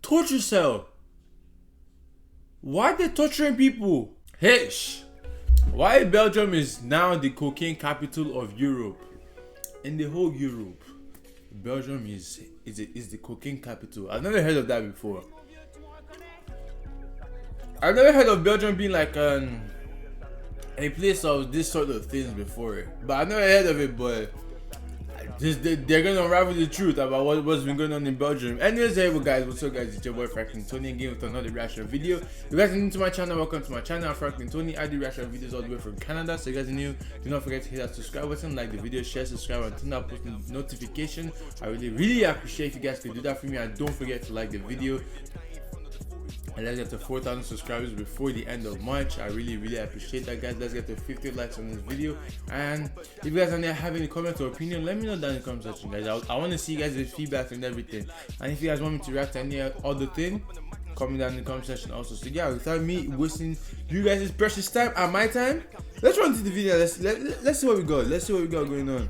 Torture cell. Why they torturing people? Hish. Why Belgium is now the cocaine capital of Europe? In the whole Europe, Belgium is the cocaine capital. I've never heard of that before. I've never heard of Belgium being like a place of this sort of things before. But I've never heard of it, but they're gonna unravel the truth about what's been going on in Belgium. Anyways, hey guys, what's up guys? It's your boy Franklin Tony again with another reaction video. If you guys are new to my channel, welcome to my channel. I'm Franklin Tony. I do reaction videos all the way from Canada. So if you guys are new, do not forget to hit that subscribe button, like the video, share, subscribe, and turn on post notification. I really appreciate if you guys could do that for me. And don't forget to like the video. And let's get to 4,000 subscribers before the end of March. I really appreciate that, guys. Let's get to 50 likes on this video. And if you guys on there have any comments or opinion, let me know down in the comment section, guys. I want to see you guys' feedback and everything. And if you guys want me to react to any other thing, comment down in the comment section also. So yeah, without me wasting you guys' precious time and my time, let's run to the video. Let's see what we got. Let's see what we got going on.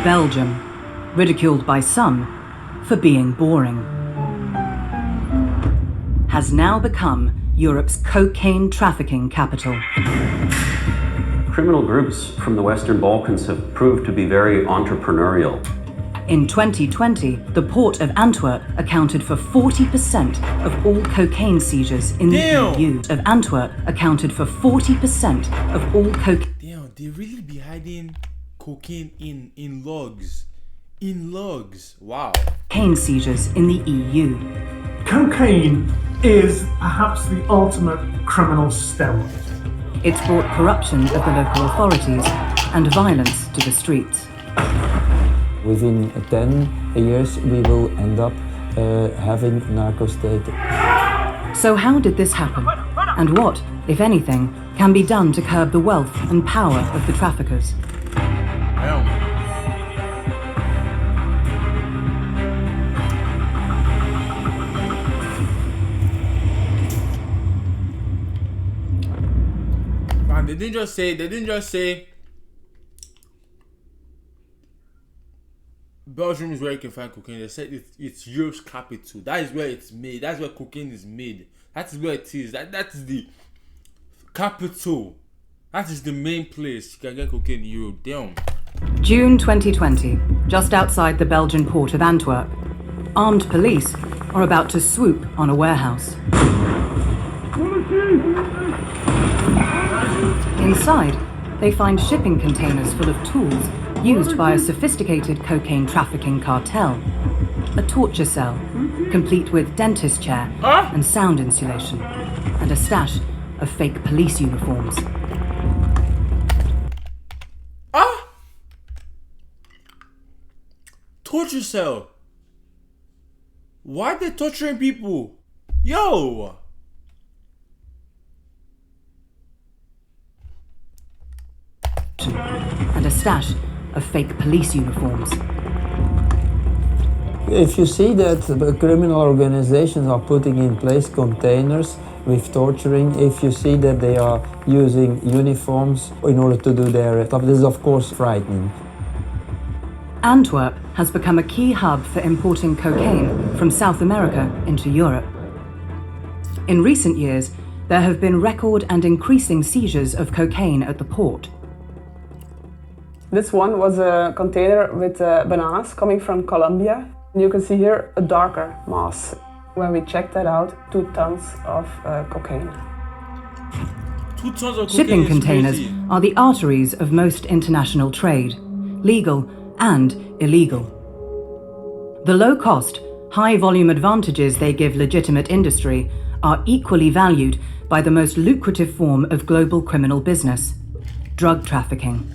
Belgium, ridiculed by some for being boring, has now become Europe's cocaine trafficking capital. Criminal groups from the Western Balkans have proved to be very entrepreneurial. In 2020, the port of Antwerp accounted for 40% of all cocaine seizures in the EU. Of Antwerp accounted for 40% of all cocaine. Damn, they really be hiding cocaine in logs. In logs. Wow. Cocaine seizures in the EU. Cocaine is perhaps the ultimate criminal steroid. It's brought corruption of the local authorities and violence to the streets. Within 10 years, we will end up having narco state. So how did this happen? And what, if anything, can be done to curb the wealth and power of the traffickers? They didn't just say Belgium is where you can find cocaine. They said it's Europe's capital. That is where it's made. That's where cocaine is made. That is where it is. That is the capital. That is the main place you can get cocaine in Europe. Damn. June 2020, just outside the Belgian port of Antwerp, armed police are about to swoop on a warehouse. Inside, they find shipping containers full of tools used by a sophisticated cocaine trafficking cartel. A torture cell, complete with dentist chair and sound insulation, and a stash of fake police uniforms. Torture cell. Why are they torturing people? Yo! And a stash of fake police uniforms. If you see that the criminal organizations are putting in place containers with torturing, if you see that they are using uniforms in order to do their stuff, this is of course frightening. Antwerp has become a key hub for importing cocaine from South America into Europe. In recent years, there have been record and increasing seizures of cocaine at the port. This one was a container with bananas coming from Colombia. You can see here a darker mass. When we checked that out, 2 tons of cocaine. 2 tons of cocaine. Shipping containers are the arteries of most international trade, legal and illegal. The low-cost, high-volume advantages they give legitimate industry are equally valued by the most lucrative form of global criminal business, drug trafficking.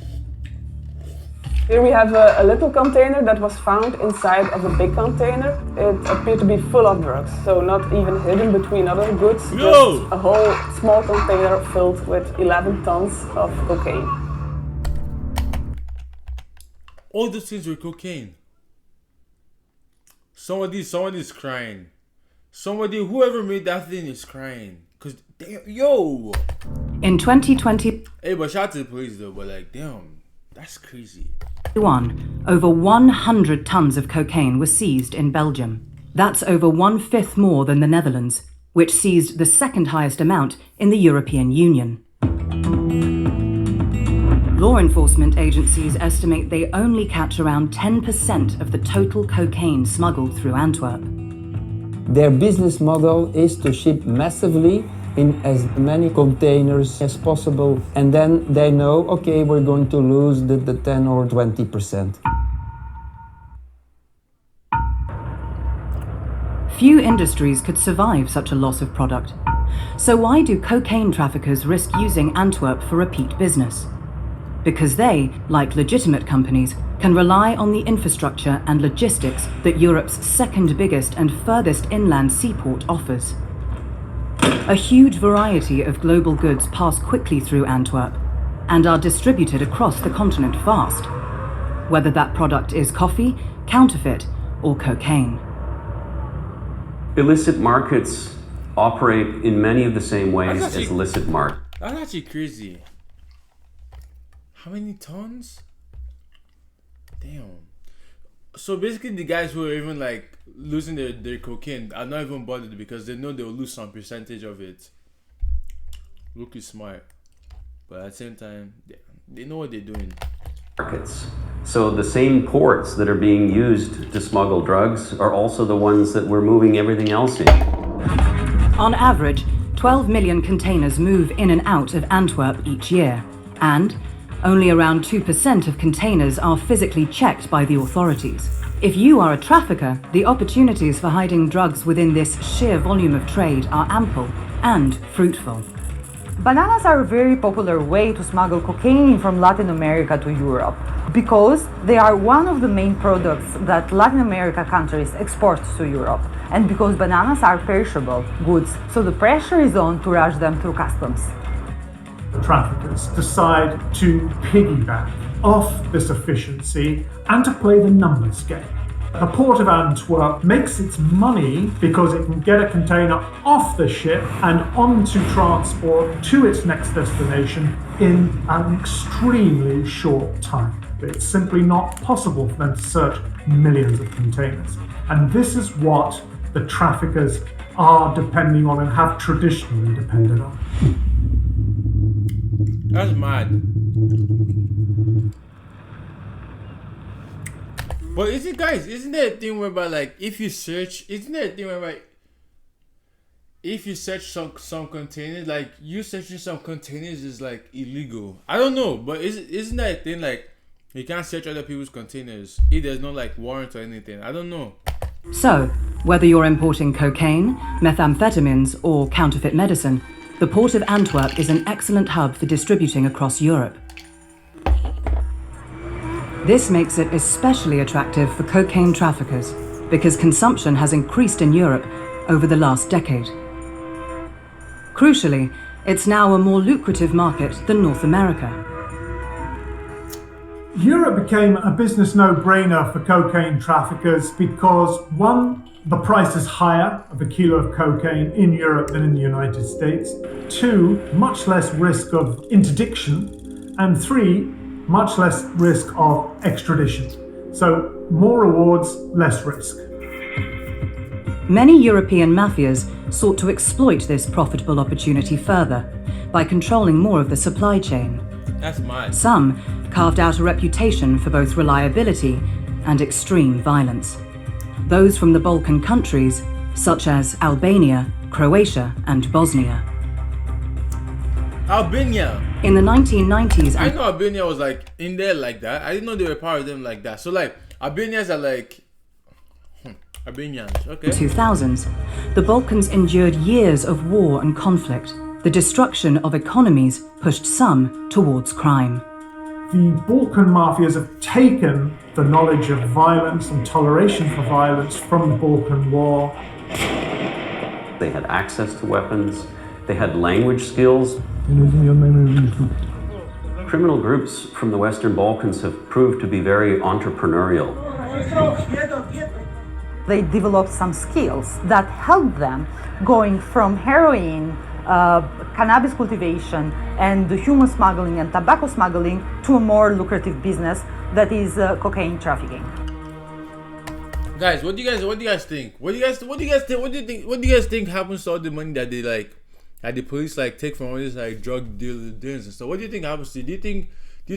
Here we have a little container that was found inside of a big container. It appeared to be full of drugs, so not even hidden between other goods. Just a whole small container filled with 11 tons of cocaine. All those things were cocaine. Somebody's crying. Whoever made that thing is crying. Cause damn, yo. In 2020, hey, but shout out to the police though. But like, damn, that's crazy. Over 100 tons of cocaine were seized in Belgium. That's over 1/5 more than the Netherlands, which seized the second highest amount in the European Union. Law enforcement agencies estimate they only catch around 10% of the total cocaine smuggled through Antwerp. Their business model is to ship massively in as many containers as possible, and then they know, okay, we're going to lose the 10 or 20%. Few industries could survive such a loss of product. So why do cocaine traffickers risk using Antwerp for repeat business? Because they, like legitimate companies, can rely on the infrastructure and logistics that Europe's second biggest and furthest inland seaport offers. A huge variety of global goods pass quickly through Antwerp and are distributed across the continent fast, whether that product is coffee, counterfeit, or cocaine. Illicit markets operate in many of the same ways as licit markets. That's actually crazy. How many tons? Damn. So basically the guys who are even like losing their cocaine are not even bothered because they know they'll lose some percentage of it. Look is smart. But at the same time, they know what they're doing. Markets. So the same ports that are being used to smuggle drugs are also the ones that we're moving everything else in. On average, 12 million containers move in and out of Antwerp each year, and only around 2% of containers are physically checked by the authorities. If you are a trafficker, the opportunities for hiding drugs within this sheer volume of trade are ample and fruitful. Bananas are a very popular way to smuggle cocaine from Latin America to Europe because they are one of the main products that Latin America countries export to Europe, and because bananas are perishable goods, so the pressure is on to rush them through customs. The traffickers decide to piggyback off this efficiency and to play the numbers game. The Port of Antwerp makes its money because it can get a container off the ship and onto transport to its next destination in an extremely short time. It's simply not possible for them to search millions of containers. And this is what the traffickers are depending on and have traditionally depended on. That's mad. But isn't there a thing whereby like if you search some containers, like you searching some containers is like illegal? I don't know, but isn't that a thing like you can't search other people's containers if there's no like warrant or anything? I don't know. So, whether you're importing cocaine, methamphetamines, or counterfeit medicine, the Port of Antwerp is an excellent hub for distributing across Europe. This makes it especially attractive for cocaine traffickers because consumption has increased in Europe over the last decade. Crucially, it's now a more lucrative market than North America. Europe became a business no-brainer for cocaine traffickers because, one, the price is higher of a kilo of cocaine in Europe than in the United States. Two, much less risk of interdiction. And three, much less risk of extradition. So more rewards, less risk. Many European mafias sought to exploit this profitable opportunity further by controlling more of the supply chain. That's mad. Some carved out a reputation for both reliability and extreme violence. Those from the Balkan countries, such as Albania, Croatia, and Bosnia. Albania. In the 1990s, I know Albania was like in there like that. I didn't know they were part of them like that. So like Albanians are like Albanians, okay. 2000s, the Balkans endured years of war and conflict. The destruction of economies pushed some towards crime. The Balkan mafias have taken the knowledge of violence and toleration for violence from the Balkan War. They had access to weapons. They had language skills. Criminal groups from the Western Balkans have proved to be very entrepreneurial. They developed some skills that helped them going from heroin, cannabis cultivation, and human smuggling and tobacco smuggling to a more lucrative business that is cocaine trafficking. Guys, what do you guys think? What do you guys think happens to all the money that they like, that the police like take from all these like drug dealers and stuff? What do you think happens to? Do you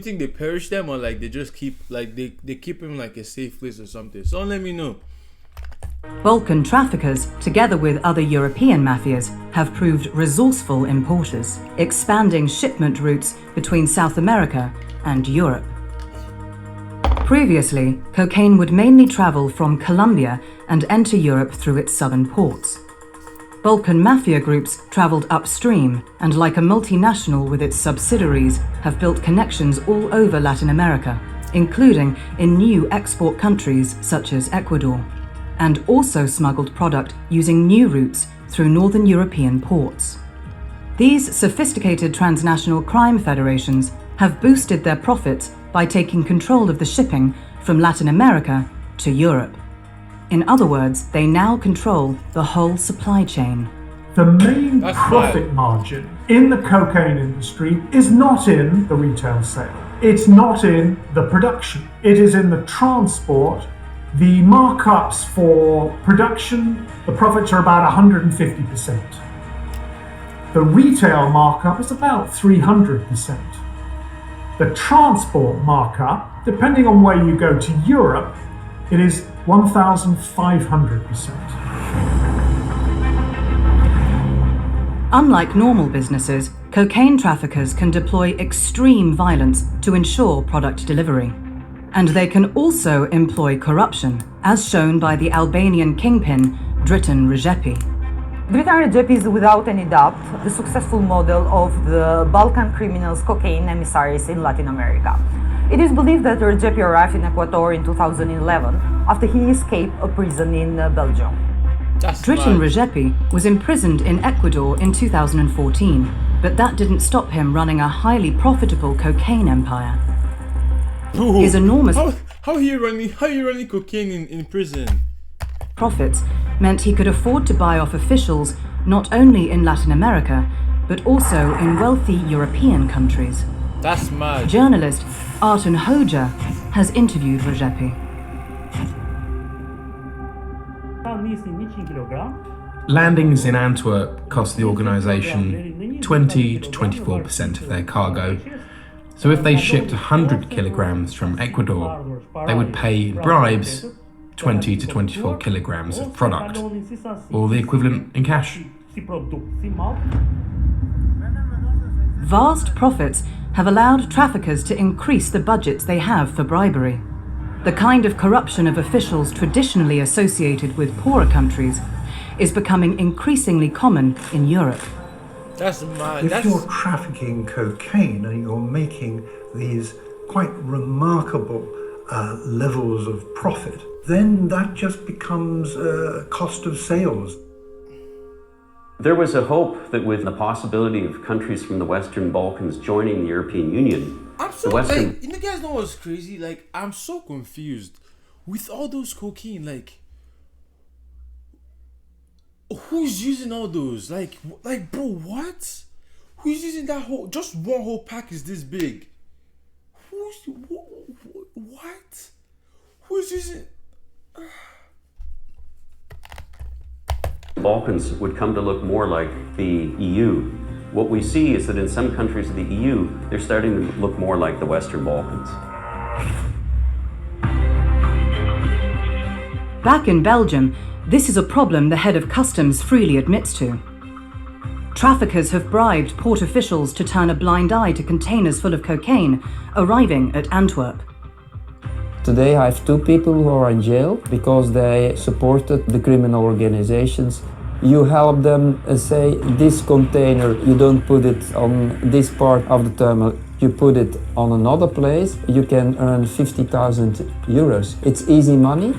think they perish them, or like they just keep like they keep them like a safe place or something? So let me know. Balkan traffickers, together with other European mafias, have proved resourceful importers, expanding shipment routes between South America and Europe. Previously, cocaine would mainly travel from Colombia and enter Europe through its southern ports. Balkan mafia groups travelled upstream and, like a multinational with its subsidiaries, have built connections all over Latin America, including in new export countries such as Ecuador, and also smuggled product using new routes through northern European ports. These sophisticated transnational crime federations have boosted their profits by taking control of the shipping from Latin America to Europe. In other words, they now control the whole supply chain. The main profit margin in the cocaine industry is not in the retail sale. It's not in the production. It is in the transport. The markups for production, the profits are about 150%. The retail markup is about 300%. The transport markup, depending on where you go to Europe, it is 1,500%. Unlike normal businesses, cocaine traffickers can deploy extreme violence to ensure product delivery. And they can also employ corruption, as shown by the Albanian kingpin, Dritan Rezepi. Dritan Rezepi is without any doubt the successful model of the Balkan criminals' cocaine emissaries in Latin America. It is believed that Rezepi arrived in Ecuador in 2011 after he escaped a prison in Belgium. Dritan Rezepi was imprisoned in Ecuador in 2014, but that didn't stop him running a highly profitable cocaine empire. His enormous How are you running cocaine in prison? Profits meant he could afford to buy off officials not only in Latin America, but also in wealthy European countries. That's mad. Journalist Artan Hoxha has interviewed Rezepi. Landings in Antwerp cost the organisation 20 to 24% of their cargo. So if they shipped 100 kilograms from Ecuador, they would pay in bribes 20 to 24 kilograms of product, or the equivalent in cash. Vast profits have allowed traffickers to increase the budgets they have for bribery. The kind of corruption of officials traditionally associated with poorer countries is becoming increasingly common in Europe. That's mad. If you're trafficking cocaine and you're making these quite remarkable levels of profit, then that just becomes a cost of sales. There was a hope that with the possibility of countries from the Western Balkans joining the European Union, you guys know what's crazy? Like, I'm so confused with all those cocaine. Like, who's using all those? Like, bro, what? Who's using that whole? Just one whole pack is this big. What? Who's using? Balkans would come to look more like the EU. What we see is that in some countries of the EU, they're starting to look more like the Western Balkans. Back in Belgium, this is a problem the head of customs freely admits to. Traffickers have bribed port officials to turn a blind eye to containers full of cocaine arriving at Antwerp. Today I have 2 people who are in jail because they supported the criminal organizations. You help them say, this container, you don't put it on this part of the terminal, you put it on another place, you can earn 50,000 euros. It's easy money.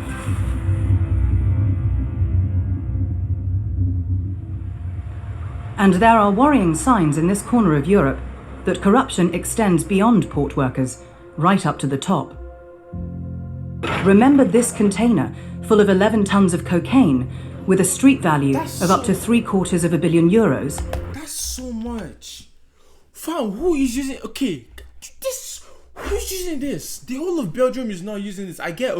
And there are worrying signs in this corner of Europe that corruption extends beyond port workers, right up to the top. Remember this container full of 11 tons of cocaine with a street value of up to €750 million. That's so much. Fam, who is using? Okay, Who's using this? The whole of Belgium is not using this. I get,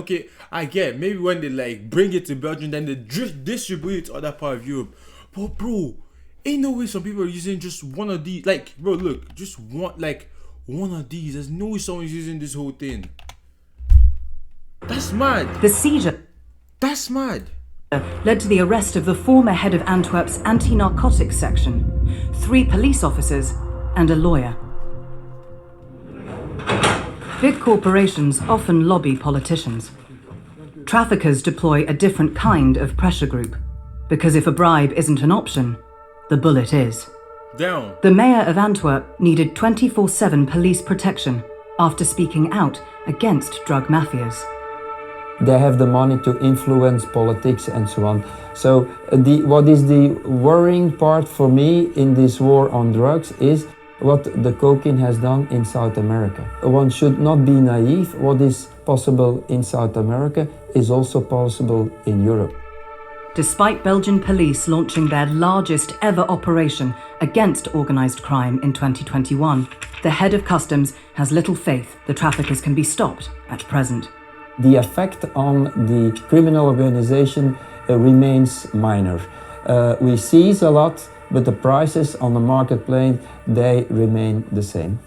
maybe when they like bring it to Belgium, then they distribute it to other part of Europe. But bro, ain't no way some people are using just one of these. Like, bro, look, just one of these. There's no way someone's using this whole thing. That's mad. The seizure. That's mad. Led to the arrest of the former head of Antwerp's anti-narcotics section, 3 police officers, and a lawyer. Big corporations often lobby politicians. Traffickers deploy a different kind of pressure group, because if a bribe isn't an option, the bullet is. Down. The mayor of Antwerp needed 24/7 police protection after speaking out against drug mafias. They have the money to influence politics and so on. So what is the worrying part for me in this war on drugs is what the cocaine has done in South America. One should not be naive. What is possible in South America is also possible in Europe. Despite Belgian police launching their largest ever operation against organised crime in 2021, the head of customs has little faith the traffickers can be stopped at present. The effect on the criminal organization remains minor. We seize a lot, but the prices on the marketplace, they remain the same.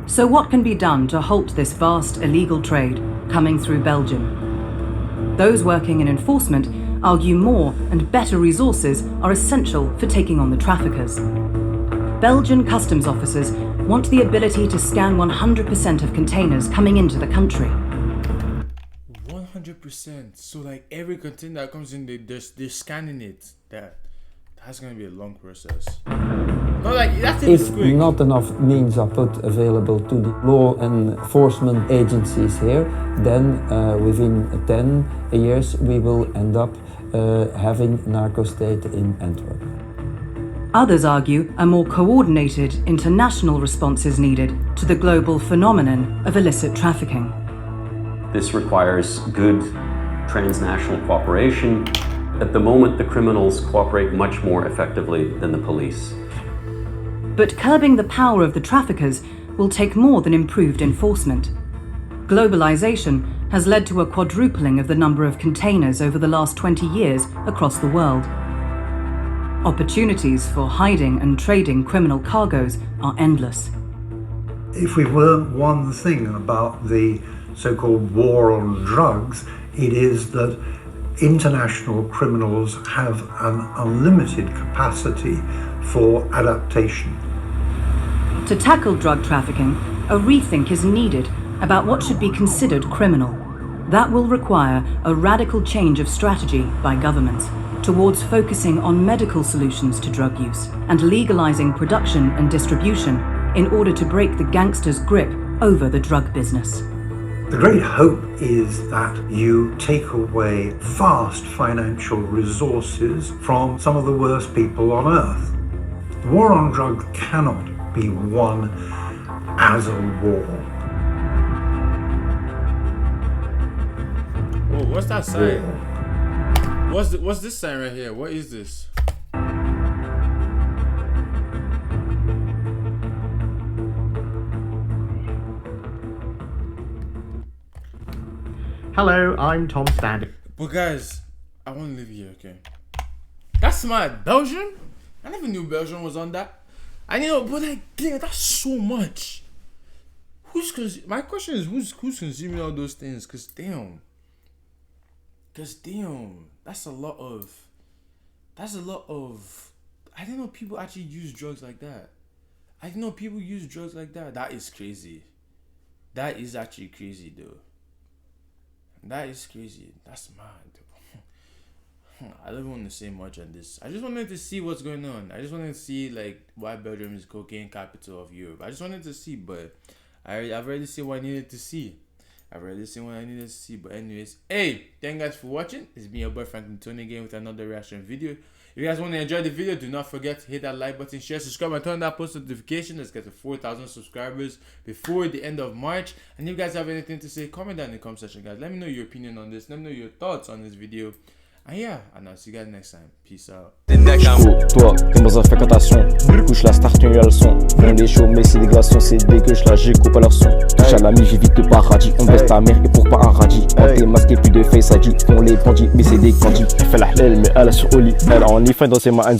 So what can be done to halt this vast illegal trade coming through Belgium? Those working in enforcement argue more and better resources are essential for taking on the traffickers. Belgian customs officers want the ability to scan 100% of containers coming into the country. 100%. So like every container that comes in, they're scanning it. That's gonna be a long process. Not like that's if quick. Not enough means are put available to the law enforcement agencies here, then within 10 years we will end up having narco state in Antwerp. Others argue a more coordinated international response is needed to the global phenomenon of illicit trafficking. This requires good transnational cooperation. At the moment, the criminals cooperate much more effectively than the police. But curbing the power of the traffickers will take more than improved enforcement. Globalization has led to a quadrupling of the number of containers over the last 20 years across the world. Opportunities for hiding and trading criminal cargoes are endless. If we've learned one thing about the so-called war on drugs, it is that international criminals have an unlimited capacity for adaptation. To tackle drug trafficking, a rethink is needed about what should be considered criminal. That will require a radical change of strategy by governments towards focusing on medical solutions to drug use and legalizing production and distribution in order to break the gangsters' grip over the drug business. The great hope is that you take away vast financial resources from some of the worst people on earth. The war on drugs cannot be won as a war. Oh, what's that sign? What's this sign right here? What is this? Hello, I'm Tom Standing. But guys, I want to live here, okay? That's mad. Belgium? I never knew Belgium was on that. I know, but like, damn, that's so much. My question is, who's consuming all those things? Cause damn, that's a lot of. I didn't know people actually use drugs like that. I didn't know people use drugs like that. That is crazy. That is actually crazy, though. That is crazy. That's mad. I don't want to say much on this. I just wanted to see what's going on. I just wanted to see like why Belgium is cocaine capital of Europe. I just wanted to see, but I've already seen what I needed to see. But anyways, hey, thank you guys for watching. It's been your boy Franklin Tony again with another reaction video. If you guys want to enjoy the video, do not forget to hit that like button, share, subscribe, and turn that post notification. Let's get to 4,000 subscribers before the end of March. And if you guys have anything to say, comment down in the comment section, guys. Let me know your opinion on this. Let me know your thoughts on this video. And yeah, and I'll see you guys next time. Peace out. Toi, t'es dans un fréquentation. Couche la start, tu as le son. On est chaud, mais c'est des glaçons, c'est dégueu, je la coupe à leur son. Touche à l'ami, j'ai vite de paradis. On baisse ta mère et pour pas un radis. On t'est masqué, plus de face à dit. On les bandits, mais c'est des candis. Elle fait la hlel, mais elle a sur Oli. Elle a en ifin dans ses mains.